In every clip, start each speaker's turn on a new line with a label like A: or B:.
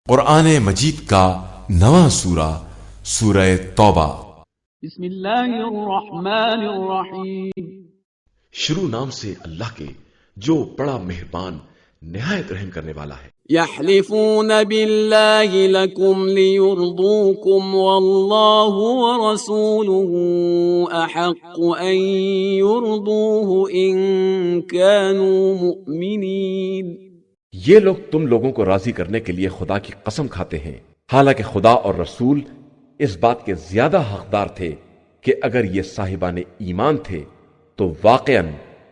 A: قرآن مجید کا نواں سورہ سورہ توبہ۔
B: بسم اللہ الرحمن الرحیم۔
C: شروع نام سے اللہ کے جو بڑا مہربان نہایت رحم کرنے والا ہے۔
B: یحلفون باللہ لکم لیرضوکم واللہ ورسولہ احق ان یرضوہ ان كانوا مؤمنین۔
C: یہ لوگ تم لوگوں کو راضی کرنے کے لیے خدا کی قسم کھاتے ہیں، حالانکہ خدا اور رسول اس بات کے زیادہ حقدار تھے کہ اگر یہ صاحبان ایمان تھے تو واقعاً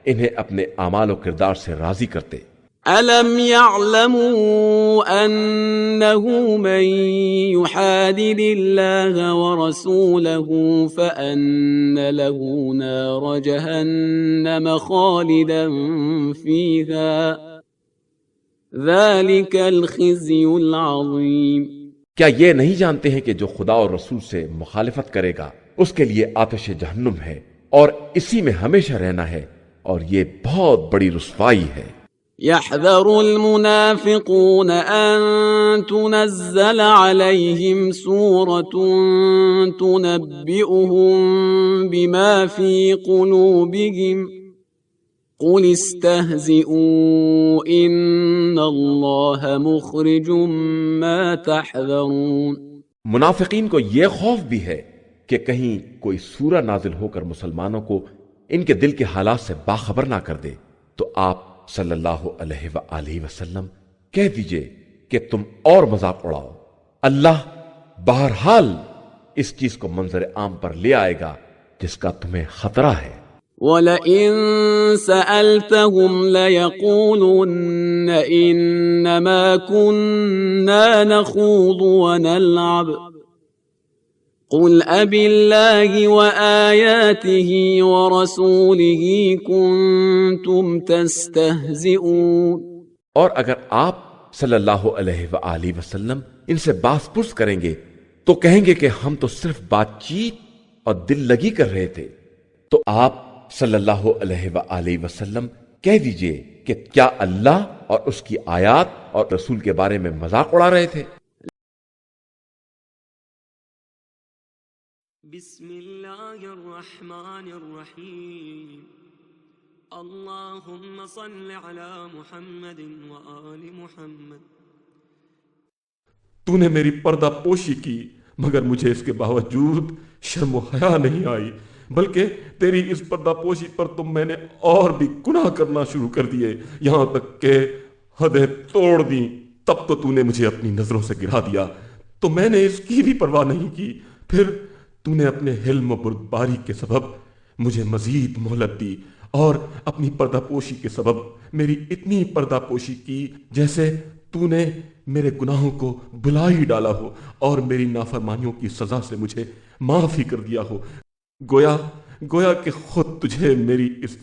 C: انہیں اپنے اعمال و کردار سے راضی کرتے۔
B: أَلَمْ يَعْلَمُوا أَنَّهُ مَنْ يُحَادِدِ اللَّهَ وَرَسُولَهُ فَأَنَّ لَهُ نَارَ جَهَنَّمَ خَالِدًا فِيهَا ذَلِكَ الْخِزْيُ الْعَظِيمُ۔
C: کیا یہ نہیں جانتے ہیں کہ جو خدا اور رسول سے مخالفت کرے گا اس کے لیے آتش جہنم ہے اور اسی میں ہمیشہ رہنا ہے، اور یہ بہت بڑی رسوائی ہے۔
B: يحذر المنافقون أن تنزل عليهم سورة تنبئهم بما في قلوبهم قل استهزئوا إن الله مخرج ما تحذرون۔
C: منافقین کو یہ خوف بھی ہے کہ کہیں کوئی سورہ نازل ہو کر مسلمانوں کو ان کے دل کے حالات سے باخبر نہ کر دے، تو آپ صلی اللہ علیہ وآلہ وسلم کہہ دیجئے کہ تم اور مذاق اڑاؤ، اللہ بہرحال اس چیز کو منظر عام پر لے آئے گا جس کا تمہیں خطرہ ہے۔
B: وَلَئِن سَأَلْتَهُمْ لَيَقُولُنَّ إِنَّمَا كُنَّا نَخُوضُ وَنَلْعَبُ قُلْ أَبِاللَّهِ وَآيَاتِهِ وَرَسُولِهِ كُنتُمْ تَسْتَهْزِئُونَ۔
C: اور اگر آپ صلی اللہ علیہ وآلہ وسلم ان سے باس پرس کریں گے تو کہیں گے کہ ہم تو صرف بات چیت اور دل لگی کر رہے تھے، تو آپ صلی اللہ علیہ وآلہ وسلم کہہ دیجئے کہ کیا اللہ اور اس کی آیات اور رسول کے بارے میں مذاق اڑا رہے تھے؟
D: بسم اللہ الرحمن الرحیم۔ اللہم صل علی محمد وآل محمد۔
E: تو نے میری پردہ پوشی کی مگر مجھے اس کے باوجود شرم و حیا نہیں آئی، بلکہ تیری اس پردہ پوشی پر تم میں نے اور بھی گناہ کرنا شروع کر دیے، یہاں تک کہ حدیں توڑ دیں۔ تب تو نے مجھے اپنی نظروں سے گرا دیا تو میں نے اس کی بھی پرواہ نہیں کی، پھر تو نے اپنے حلم و بردباری کے سبب مجھے مزید مہلت دی اور اپنی پردہ پوشی کے سبب میری اتنی پردہ پوشی کی جیسے تو نے میرے گناہوں کو بھلا ہی ڈالا ہو اور میری نافرمانیوں کی سزا سے مجھے معاف ہی کر دیا ہو۔ گویا کہ خود تجھے میری اس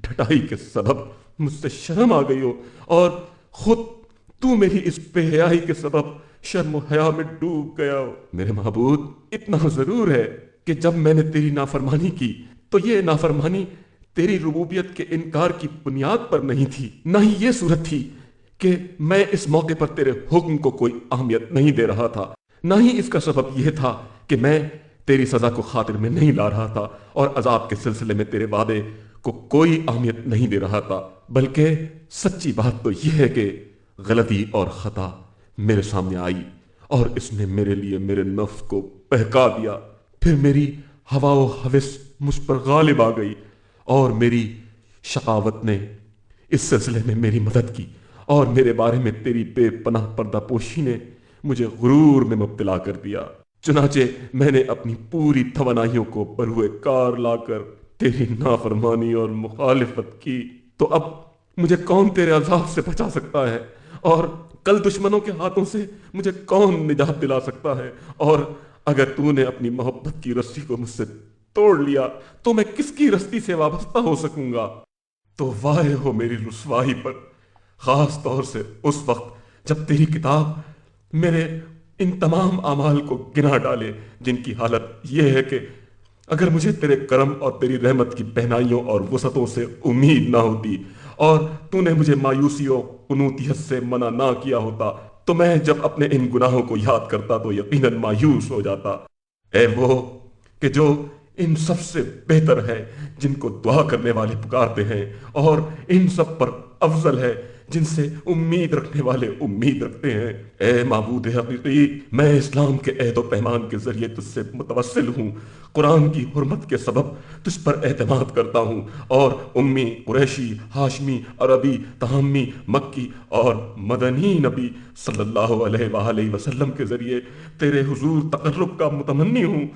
E: ڈھٹائی کے سبب مجھ سے شرم آ گئی ہو، اور خود تو میری اس بے حیائی کے سبب شرم و حیا میں ڈوب گیا ہو۔ میرے معبود، اتنا ضرور ہے کہ جب میں نے تیری نافرمانی کی تو یہ نافرمانی تیری ربوبیت کے انکار کی بنیاد پر نہیں تھی، نہ ہی یہ صورت تھی کہ میں اس موقع پر تیرے حکم کو کوئی اہمیت نہیں دے رہا تھا، نہ ہی اس کا سبب یہ تھا کہ میں تیری سزا کو خاطر میں نہیں لا رہا تھا اور عذاب کے سلسلے میں تیرے وعدے کو کوئی اہمیت نہیں دے رہا تھا، بلکہ سچی بات تو یہ ہے کہ غلطی اور خطا میرے سامنے آئی اور اس نے میرے لیے میرے نفس کو بہکا دیا، پھر میری ہوا و ہوس مجھ پر غالب آ گئی اور میری شقاوت نے اس سلسلے میں میری مدد کی، اور میرے بارے میں تیری بے پناہ پردہ پوشی نے مجھے غرور میں مبتلا کر دیا۔ چنانچہ میں نے اپنی پوری توانائیوں کو بروئے کار لا کر تیری نافرمانی اور مخالفت کی، تو اب مجھے کون تیرے عذاب سے بچا سکتا ہے، اور کل دشمنوں کے ہاتھوں سے مجھے کون نجات دلا سکتا ہے؟ اور اگر تو نے اپنی محبت کی رسی کو مجھ سے توڑ لیا تو میں کس کی رسی سے وابستہ ہو سکوں گا؟ تو واہ ہو میری رسوائی پر، خاص طور سے اس وقت جب تیری کتاب میرے ان تمام اعمال کو گنا ڈالے جن کی حالت یہ ہے کہ اگر مجھے تیرے کرم اور تیری رحمت کی بہنائیوں اور وسعتوں سے امید نہ ہوتی اور تو نے مجھے مایوسی و قنوطیت سے منع نہ کیا ہوتا تو میں جب اپنے ان گناہوں کو یاد کرتا تو یقیناً مایوس ہو جاتا۔ اے وہ کہ جو ان سب سے بہتر ہے جن کو دعا کرنے والے پکارتے ہیں، اور ان سب پر افضل ہے جن سے امید رکھنے والے امید رکھتے ہیں۔ اے معبود حقیقی، میں اسلام کے عہد و پیمان کے ذریعے تجھ سے متوسل ہوں، قرآن کی حرمت کے سبب تجھ پر اعتماد کرتا ہوں، اور امی، قریشی، ہاشمی، عربی، تہامی، مکی اور مدنی نبی صلی اللہ علیہ وآلہ وسلم کے ذریعے تیرے حضور تقرب کا متمنی ہوں۔